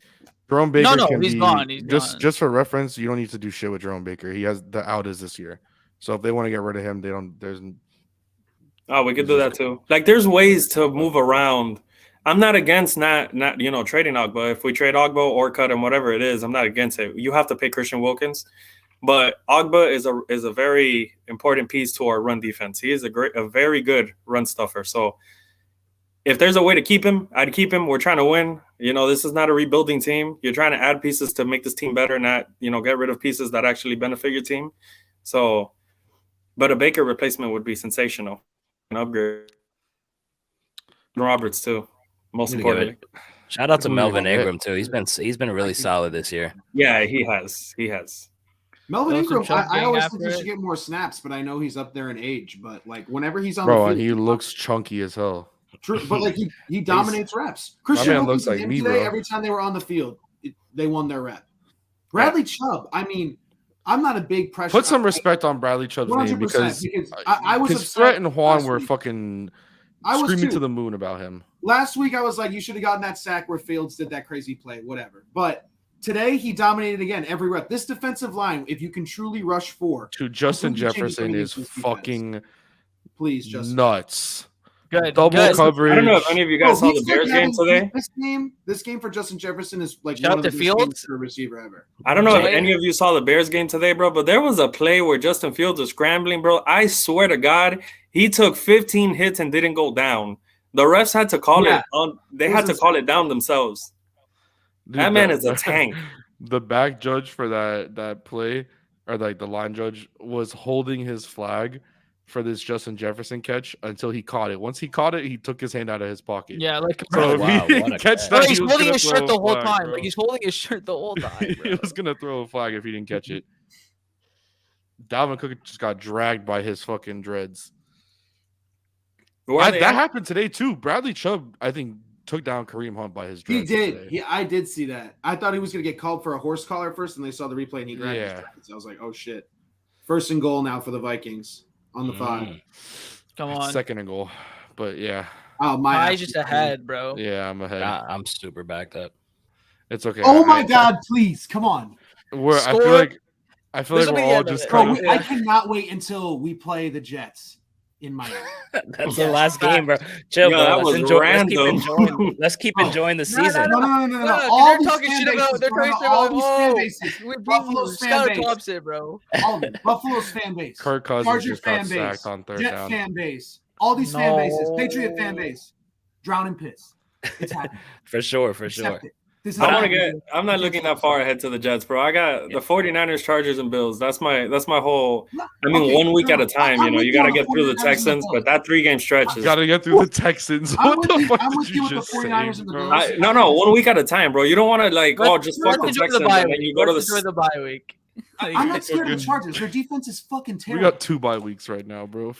Jerome Baker No, can he's be gone. He's just gone. just for reference. You don't need to do shit with Jerome Baker. He has the out is this year. So if they want to get rid of him, they don't. There's Oh, we could do that too. Like, there's ways to move around. I'm not against not trading Ogba. If we trade Ogba or cut him, whatever it is, I'm not against it. You have to pay Christian Wilkins, but Ogba is a very important piece to our run defense. He is a very good run stuffer. So if there's a way to keep him, I'd keep him. We're trying to win. This is not a rebuilding team. You're trying to add pieces to make this team better, not get rid of pieces that actually benefit your team. So, but a Baker replacement would be sensational. An upgrade. Roberts too, most Need to give importantly. Shout out to Who Melvin you get? Ingram too. He's been really solid this year. Yeah, he has. Melvin Throw some Ingram, Chubb I gang always after think he should it. get more snaps, but I know he's up there in age. But like whenever he's on bro, the and field, he looks chunky as hell. true. But like he dominates reps. Christian man Wilkins looks like and him me, today, bro. every time they were on the field, they won their rep. Bradley Chubb. I mean, I'm not a big pressure. Put some respect on Bradley Chubb's name 100% because I was because upset Fred and Juan last were week. fucking I was screaming too. to the moon about him. Last week, I was like, you should have gotten that sack where Fields did that crazy play, whatever. But today, he dominated again every rep. This defensive line, if you can truly rush 4, To Justin completely change Jefferson the is defense. fucking please, Justin. nuts. Good. Double good. coverage. I don't know if any of you guys saw he's the Bears like game having- today. This game for Justin Jefferson is like Shout one out of to the best games Fields. for a receiver ever. I don't know if Jaylen. any of you saw the Bears game today, bro, but there was a play where Justin Fields was scrambling, bro. I swear to God, he took 15 hits and didn't go down. The refs had to call Yeah. it on. They It had was to call it down themselves. Dude, That man is a tank. The back judge for that play, or like the line judge, was holding his flag for this Justin Jefferson catch until he caught it. Once he caught it, he took his hand out of his pocket. Yeah, like So Oh, if wow, he what didn't a catch catch. bro, that, he's he was holding gonna his throw shirt a the whole flag, time. bro. Like he's holding his shirt the whole time. He Bro. was gonna throw a flag if he didn't catch it. Dalvin Cook just got dragged by his fucking dreads. Where are they That at? happened today too. Bradley Chubb, I think, took down Kareem Hunt by his He dreads. did. today. I did see that. I thought he was going to get called for a horse collar first, and they saw the replay and he grabbed his Yeah. dreads. I was like, oh shit. First and goal now for the Vikings on the 5. Mm. Come on. Second and goal. But yeah, Oh my! He's just ahead, bro. yeah, I'm ahead. I'm super backed up. It's okay. Oh my God! Please come on, I Score. feel like This we're will be the all end of just it. bro. kind of. I cannot wait until we play the Jets in Miami. That's Yeah, the last fact. game, bro. Chill, Yeah, bro. that Let's was enjoy. random. Let's keep Oh. enjoying the No, no, season. No. Look, All they're these talking fan shit about. bases, They're bro. talking shit All about. these fan Oh, bases. we beat you. Buffalo's fan Scout base. Thompson, bro. All of them. Buffalo's fan base. Kirk Cousins Chargers just got fan base. sacked on third Jet down. fan base. All these fan bases. No. Patriot fan base. Drown and piss. It's happening. For sure. Accept it. This is I want how- to get. I'm not looking that far ahead to the Jets, bro. I got the 49ers, Chargers, and Bills. That's my whole. I mean, Okay, 1 week no, at a time. I'm You know, with you you got to on the get through the 49ers and the Texans, Bills. but that 3-game stretch is. Gotta get through the Texans. I'm What with the you- fuck I'm did with you you with the just 49ers say, and the bro? Bills. No, 1 week at a time, bro. You don't want to just fuck Let's the enjoy Texans the bye and then week. you go to Let's enjoy the bye week. I'm not scared of the Fucking- Chargers. Their defense is fucking We terrible. got 2 bye weeks right now, bro.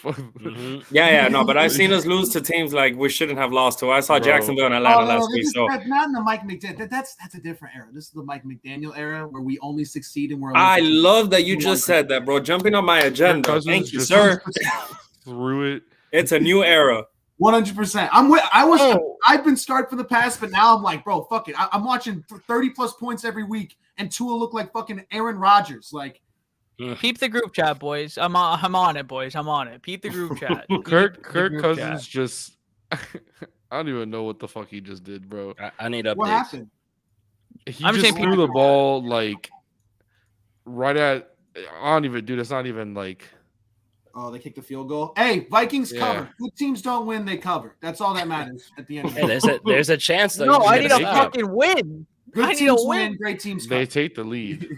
Yeah, no, but I've seen us lose to teams like we shouldn't have lost to. I saw Bro. Jacksonville and Atlanta last week. This So is not in the Mike McDaniel. That's a different era. This is the Mike McDaniel era where we only succeed and we're. I love that you just said that, bro. Jumping on my agenda. Cousins Thank you, just- sir. Through it. It's a new era. 100%. I've been starved for the past, but now I'm like, bro, fuck it. I'm watching 30 plus points every week, and Tua look like fucking Aaron Rodgers. Like, Peep the group chat, boys. I'm on it, boys. I'm on it. Peep the group chat. Kirk Peep the group Cousins chat. just I don't even know what the fuck he just did, bro. I need updates. what happened? He I'm just saying threw people- the ball like right at I don't even, dude, it's not even like Oh, they kicked the field goal. Hey, Vikings Yeah. cover. Good teams don't win; they cover. That's all that matters at the end. Of the Hey, day. there's a chance though. No, you can I get need a stop. fucking win. Good I need teams a win. win. Great teams they cover. take the lead.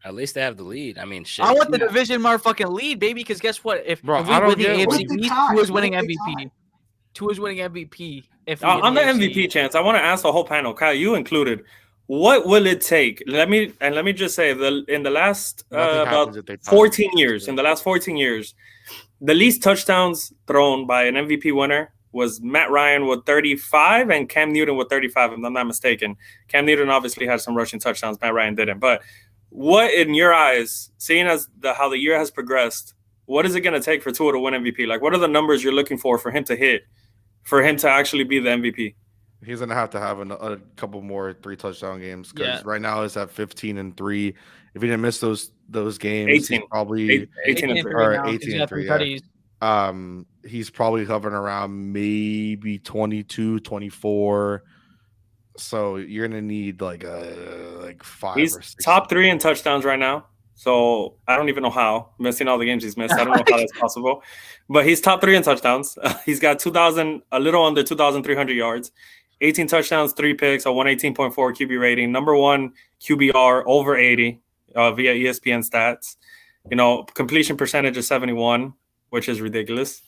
At least they have the lead. I mean, shit. I want the Yeah. division motherfucking lead, baby. Because guess what? If Bro, we I don't win the get what AFC you- East, What if Tua's they winning tie? MVP. Tua's winning MVP. If we On win the AFC MVP East. chance, I want to ask the whole panel, Kyle, you included. What will it take? Let me just say in the last Nothing about happens if they tie. 14 years, in the last 14 years, the least touchdowns thrown by an MVP winner was Matt Ryan with 35 and Cam Newton with 35, if I'm not mistaken. Cam Newton obviously had some rushing touchdowns. Matt Ryan didn't. But what, in your eyes, seeing as how the year has progressed, what is it going to take for Tua to win MVP? Like, what are the numbers you're looking for him to hit, for him to actually be the MVP? He's gonna have to have a couple more 3 touchdown games because Yeah. right now it's at 15-3. If he didn't miss those games, 18. he's probably 18 and 3. Or now, 'cause 18 he got and 3, 3 tutties. He's probably hovering around maybe 22, 24. So you're gonna need like 5 He's or 6. top 3 in touchdowns right now. So I don't even know how, missing all the games he's missed. I don't know how that's possible. But he's top 3 in touchdowns. He's got a little under 2,300 yards, 18 touchdowns, 3 picks, a 118.4 QB rating, number 1 QBR over 80 via ESPN stats. You know, completion percentage is 71, which is ridiculous.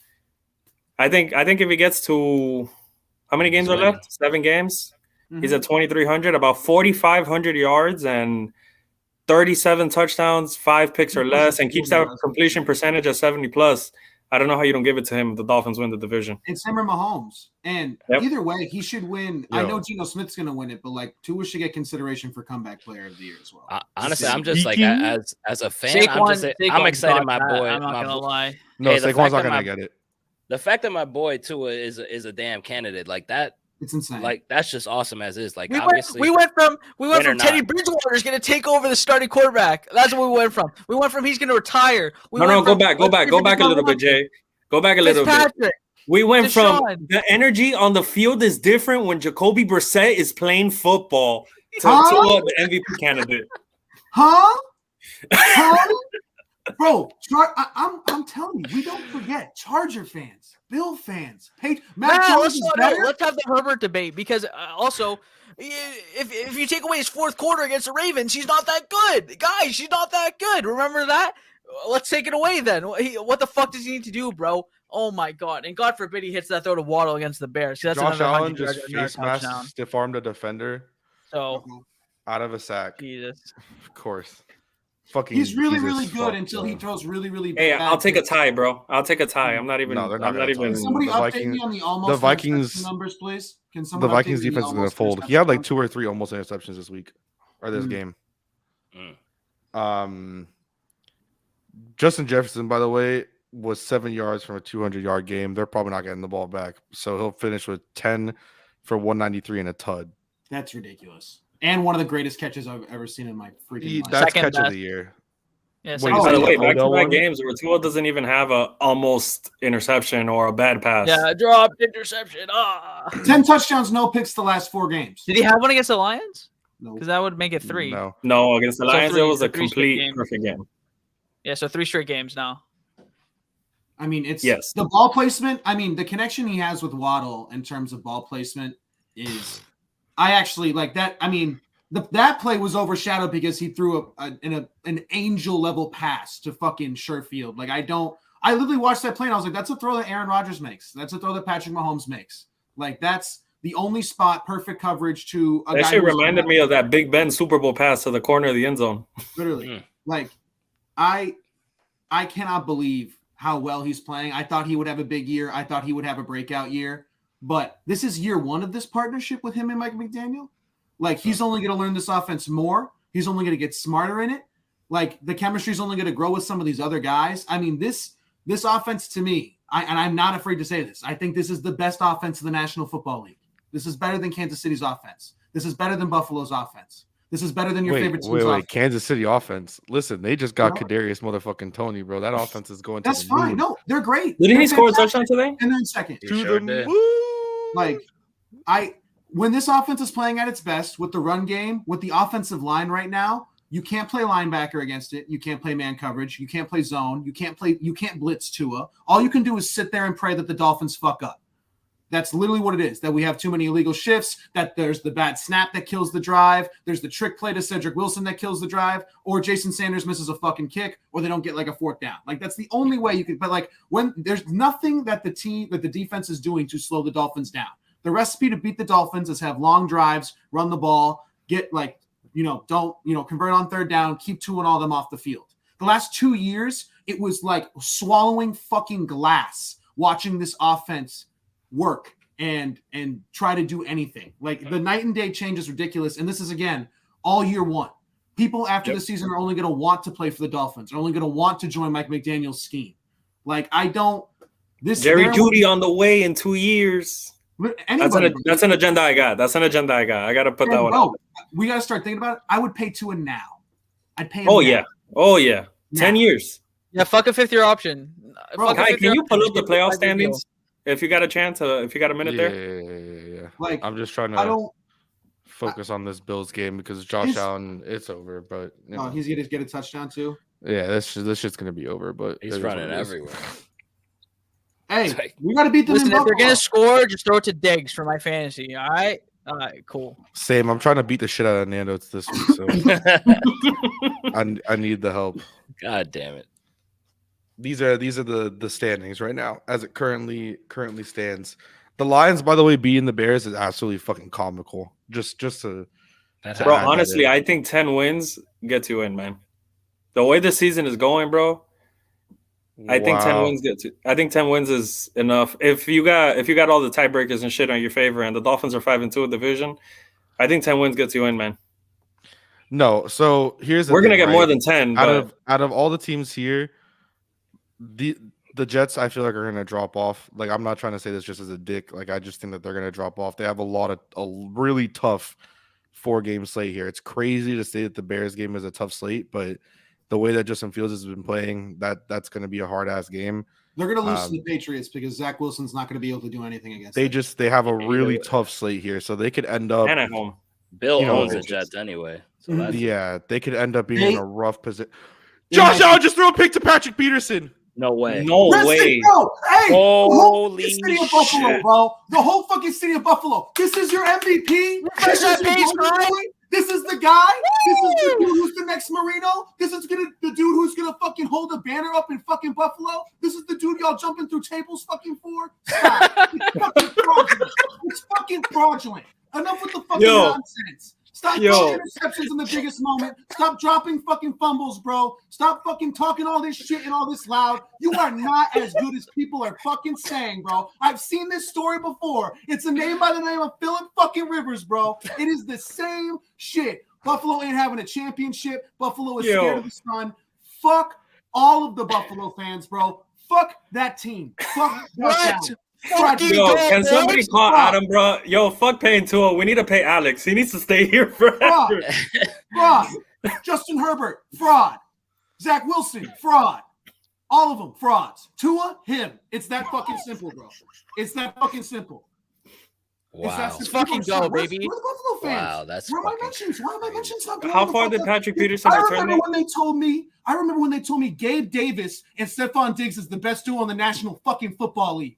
I think if he gets to how many games are left? 7 games. He's at 2,300, about 4,500 yards and 37 touchdowns, 5 picks or less, and keeps that completion percentage at 70 plus. I don't know how you don't give it to him if the Dolphins win the division. It's him or Mahomes. And Yep. either way, he should win. I Yo. know Geno Smith's going to win it, but like Tua should get consideration for comeback player of the year as well. Honestly, I'm just like Speaking- as a fan, I'm Saquon's excited. My got boy, that, I'm not gonna lie. No, Hey, the Saquon's fact not that gonna get it. the fact that my boy Tua is a damn candidate like that, It's insane. like that's just awesome as is. Like We went, obviously, we went from win or Teddy not. Bridgewater's going to take over the starting quarterback. That's what we went from. We went from he's going to retire. We No, went go from, back let's a little bit, Jay. Go back a little bit. Fitzpatrick. We went from Deshaun. the energy on the field is different when Jacoby Brissett is playing football to the MVP candidate. Huh? Bro, I'm telling you, we don't forget Charger fans, Bill fans, Matt Jones let's, is better. let's have the Herbert debate because also, if you take away his 4th quarter against the Ravens, he's not that good. Guys, he's not that good. Remember that? Let's take it away then. What the fuck does he need to do, bro? Oh my god! And God forbid he hits that throw to Waddle against the Bears. That's Josh another Allen 100 just yard face mask touchdown. stiff armed a defender So out of a sack. Jesus. Of course. Fucking He's really, Jesus really good fuck, until bro. he throws really, really Hey, bad. I'll take a tie, bro. I'll take a tie. I'm not even. No, they're not I'm not gonna tie. even. Can somebody The update Vikings- me on the almost the Vikings- interception numbers, please? Can The someone Vikings update me on defense is the gonna almost fold. He had like interception 2 or 3 almost interceptions this week or this game. Justin Jefferson, by the way, was 7 yards from a 200-yard game. They're probably not getting the ball back, so he'll finish with 10 for 193 and a tud. That's ridiculous. And one of the greatest catches I've ever seen in my freaking life. That's Second catch of best. the year. Yeah, Wait, second is By that the best. way, the Odell back-to-back one? games where Tua doesn't even have a almost interception or a bad pass. Yeah, dropped interception. 10 touchdowns, no picks the last 4 games. Did he have one against the Lions? No. Because that would make it 3. No. No, against the So Lions, three- it was a three straight complete games. perfect game. Yeah, so 3 straight games now. I mean, it's Yes. the ball placement. I mean, the connection he has with Waddle in terms of ball placement is I actually like that. I mean, that play was overshadowed because he threw an angel level pass to fucking Sherfield. Like I literally watched that play and I was like, that's a throw that Aaron Rodgers makes. That's a throw that Patrick Mahomes makes. Like that's the only spot, perfect coverage to a guy. Actually reminded me of that Big Ben Super Bowl pass to the corner of the end zone. Literally. Like I cannot believe how well he's playing. I thought he would have a big year. I thought he would have a breakout year. But this is year one of this partnership with him and Mike McDaniel. Like, he's only going to learn this offense more. He's only going to get smarter in it. Like, the chemistry is only going to grow with some of these other guys. I mean, this offense to me, and I'm not afraid to say this, I think this is the best offense in the National Football League. This is better than Kansas City's offense. This is better than Buffalo's offense. This is better than your favorite team's offense. Kansas City offense. Listen, they just got Kadarius motherfucking Tony, bro. That offense is going. That's fine. No, they're great. Didn't he score a touchdown today? And then second. Sure did. Like, when this offense is playing at its best with the run game, with the offensive line right now, you can't play linebacker against it. You can't play man coverage. You can't play zone. You can't blitz Tua. All you can do is sit there and pray that the Dolphins fuck up. That's literally what it is, that we have too many illegal shifts, that there's the bad snap that kills the drive, there's the trick play to Cedric Wilson that kills the drive, or Jason Sanders misses a fucking kick, or they don't get like a fourth down. Like, that's the only way you can, but like, when there's nothing that the defense is doing to slow the Dolphins down. The recipe to beat the Dolphins is have long drives, run the ball, get like, don't convert on third down, keep two and all them off the field. The last 2 years, it was like swallowing fucking glass watching this offense work and try to do anything. Like, the night and day change is ridiculous. And this is, again, all year one. People after the season are only going to want to play for the Dolphins, are only going to want to join Mike McDaniel's scheme. Like, Jerry Jeudy on the way in 2 years. That's an agenda I got. I got to put that one out. We got to start thinking about it. I would pay Tua now. I'd pay him now. Oh, yeah. 10 years. Yeah, fuck a fifth-year option. Bro, can you pull up the playoff standings? If you got a chance, if you got a minute there. Yeah. Like, I'm just trying to focus on this Bills game because Josh Allen, it's over. But he's gonna get a touchdown too. Yeah, this shit's gonna be over. But he's running everywhere. Hey, we gotta beat them. Listen, if they're gonna score, just throw it to Diggs for my fantasy. All right, cool. Same. I'm trying to beat the shit out of Nando this week, so I need the help. God damn it. These are the standings right now as it currently stands. The Lions, by the way, beating the Bears is absolutely fucking comical. Just to bro, honestly, I think 10 wins gets you in, man. The way the season is going, bro, I think 10 wins gets you. I think 10 wins is enough. If you got all the tiebreakers and shit on your favor, and the Dolphins are 5-2 in the division, I think 10 wins gets you in, man. No, so here's we're gonna get more than 10 out of all the teams here. The Jets, I feel like, are going to drop off. Like, I'm not trying to say this just as a dick. Like, I just think that they're going to drop off. They have a really tough 4-game slate here. It's crazy to say that the Bears game is a tough slate, but the way that Justin Fields has been playing, that's going to be a hard-ass game. They're going to lose to the Patriots because Zach Wilson's not going to be able to do anything against them. They have a really tough slate here, so they could end up. And at home. Bill owns the Jets anyway. So they could end up being in a rough position. Josh Allen just threw a pick to Patrick Peterson. No way. No way. Bro. Hey, holy city of Buffalo, bro. The whole fucking city of Buffalo. This is your MVP. This is the guy. This is the dude who's the next Marino. This is the dude who's gonna fucking hold a banner up in fucking Buffalo. This is the dude y'all jumping through tables fucking for. Stop. It's fucking fraudulent. Enough with the fucking nonsense. Stop throwing interceptions in the biggest moment. Stop dropping fucking fumbles, bro. Stop fucking talking all this shit and all this loud. You are not as good as people are fucking saying, bro. I've seen this story before. It's a name by the name of Phillip fucking Rivers, bro. It is the same shit. Buffalo ain't having a championship. Buffalo is scared of the sun. Fuck all of the Buffalo fans, bro. Fuck that team. Fuck that. Can somebody call Adam, bro? Yo, fuck paying Tua. We need to pay Alex. He needs to stay here forever. Fraud. Justin Herbert, fraud. Zach Wilson, fraud. All of them, frauds. Tua, him. It's that fucking simple, bro. It's that fucking simple. Wow. Let's fucking go, baby. Where the Buffalo fans? Wow, that's where are my mentions? Why are my mentions not going? How far did Patrick Peterson return? I remember when they told me Gabe Davis and Stephon Diggs is the best duo in the National fucking Football League.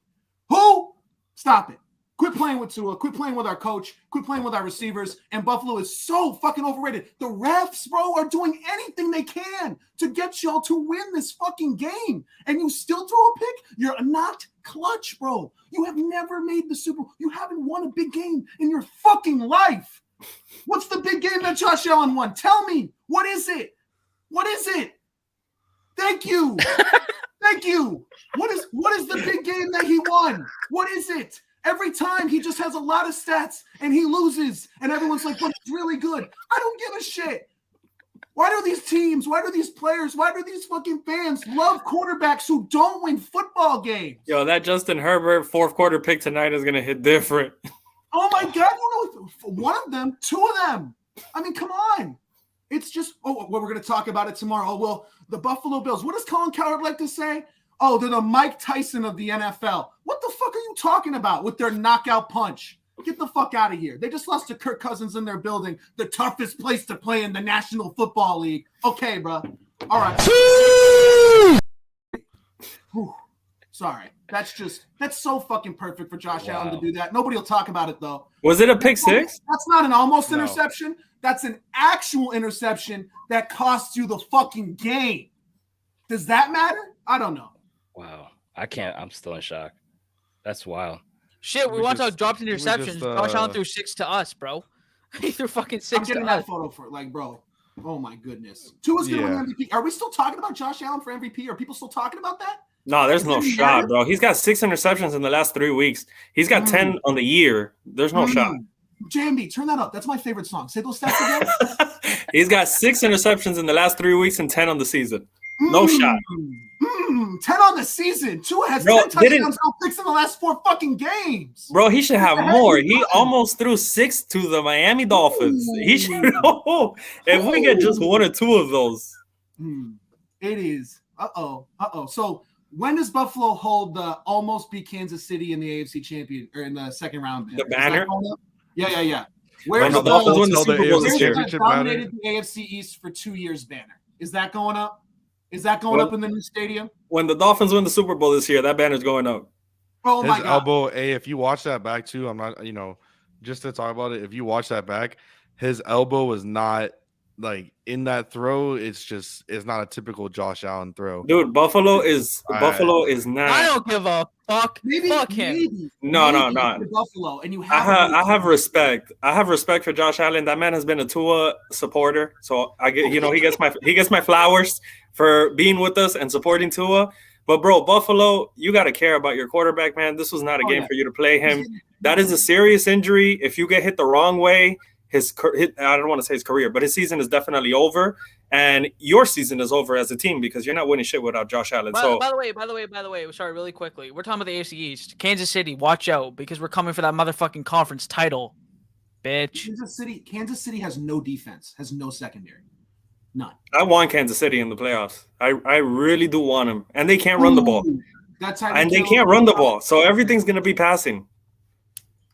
Who? Stop it. Quit playing with Tua. Quit playing with our coach. Quit playing with our receivers. And Buffalo is so fucking overrated. The refs, bro, are doing anything they can to get y'all to win this fucking game. And you still throw a pick? You're not clutch, bro. You have never made the Super Bowl. You haven't won a big game in your fucking life. What's the big game that Josh Allen won? Tell me. What is it? What is it? Thank you. Thank you. What is the big game that he won? What is it? Every time he just has a lot of stats and he loses and everyone's like, but it's really good. I don't give a shit. Why do these teams, why do these players, why do these fucking fans love quarterbacks who don't win football games? Yo, that Justin Herbert fourth quarter pick tonight is going to hit different. Oh my God. You know, one of them, two of them. I mean, come on. It's just, well, we're going to talk about it tomorrow. Oh, well, the Buffalo Bills. What does Colin Cowherd like to say? Oh, they're the Mike Tyson of the NFL. What the fuck are you talking about with their knockout punch? Get the fuck out of here. They just lost to Kirk Cousins in their building, the toughest place to play in the National Football League. Okay, bro. All right. Whew. Sorry. That's so fucking perfect for Josh Allen to do that. Nobody will talk about it, though. Was it a pick six? That's not an almost interception. That's an actual interception that costs you the fucking game. Does that matter? I don't know. Wow. I can't. I'm still in shock. That's wild. Shit, we want to talk dropped interceptions. Josh Allen threw 6 to us, bro. He threw fucking 6 I'm getting to us. that photo for bro. Oh my goodness. Tua's going to win MVP. Are we still talking about Josh Allen for MVP? Are people still talking about that? No, there's no shot, bro. He's got 6 interceptions in the last 3 weeks. He's got 10 on the year. There's no shot. JMB, turn that up. That's my favorite song. Say those stats again. He's got 6 interceptions in the last 3 weeks and 10 on the season. No shot. 10 on the season. Tua has 10 touchdowns, no picks in the last 4 fucking games. Bro, he should have more. He almost threw 6 to the Miami Dolphins. He should know. If we get just 1 or 2 of those. It is. Uh-oh. So when does Buffalo hold the almost beat Kansas City in the AFC champion or in the second round? The banner? Yeah. Where's the Dolphins win the Super Bowl this year? Dominated the AFC East for 2 years banner. Is that going up? Is that going up in the new stadium? When the Dolphins win the Super Bowl this year, that banner's going up. Oh my God. Elbow, if you watch that back too, I'm not, just to talk about it, if you watch that back, his elbow was not like in that throw. It's not a typical Josh Allen throw. Dude, Buffalo is not. I don't give a fuck. Fuck him. No. Buffalo, and you I have respect. I have respect for Josh Allen. That man has been a Tua supporter, so I get he gets my flowers for being with us and supporting Tua. But bro, Buffalo, you got to care about your quarterback, man. This was not a game for you to play him. That is a serious injury. If you get hit the wrong way, I don't want to say his career, but his season is definitely over, and your season is over as a team because you're not winning shit without Josh Allen. By the way, sorry, really quickly, we're talking about the AFC East. Kansas City, watch out because we're coming for that motherfucking conference title, bitch. Kansas City has no defense, has no secondary, none. I want Kansas City in the playoffs. I really do want them, and they can't run the ball. They can't run the ball, so everything's gonna be passing.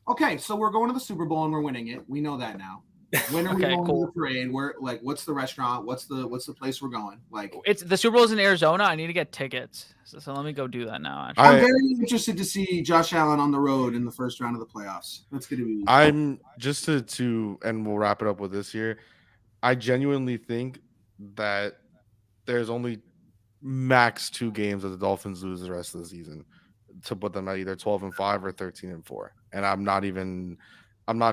Okay, so we're going to the Super Bowl and we're winning it. We know that now. When are we going to the parade? Where, what's the restaurant? What's the place we're going? It's the Super Bowl's in Arizona. I need to get tickets, so let me go do that now. Actually. I'm very interested to see Josh Allen on the road in the first round of the playoffs. That's going to be. I'm just to and we'll wrap it up with this here. I genuinely think that there's only max 2 games that the Dolphins lose the rest of the season to put them at either 12-5 or 13-4. And I'm not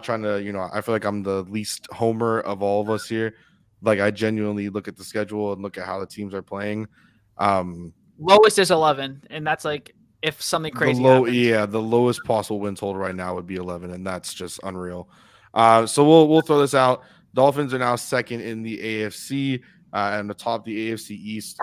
trying to, I feel like I'm the least homer of all of us here. Like, I genuinely look at the schedule and look at how the teams are playing. Lowest is 11, and that's like if something crazy happens. Yeah, the lowest possible win total right now would be 11, and that's just unreal. So we'll throw this out. Dolphins are now second in the AFC and atop the AFC East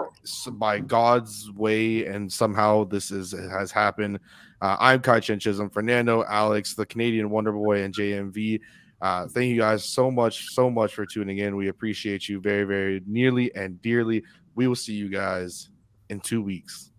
by God's way, and somehow this has happened. I'm Kai Chen Chisholm, Fernando, Alex, the Canadian Wonder Boy, and JMV. Thank you guys so much for tuning in. We appreciate you very, very nearly and dearly. We will see you guys in 2 weeks.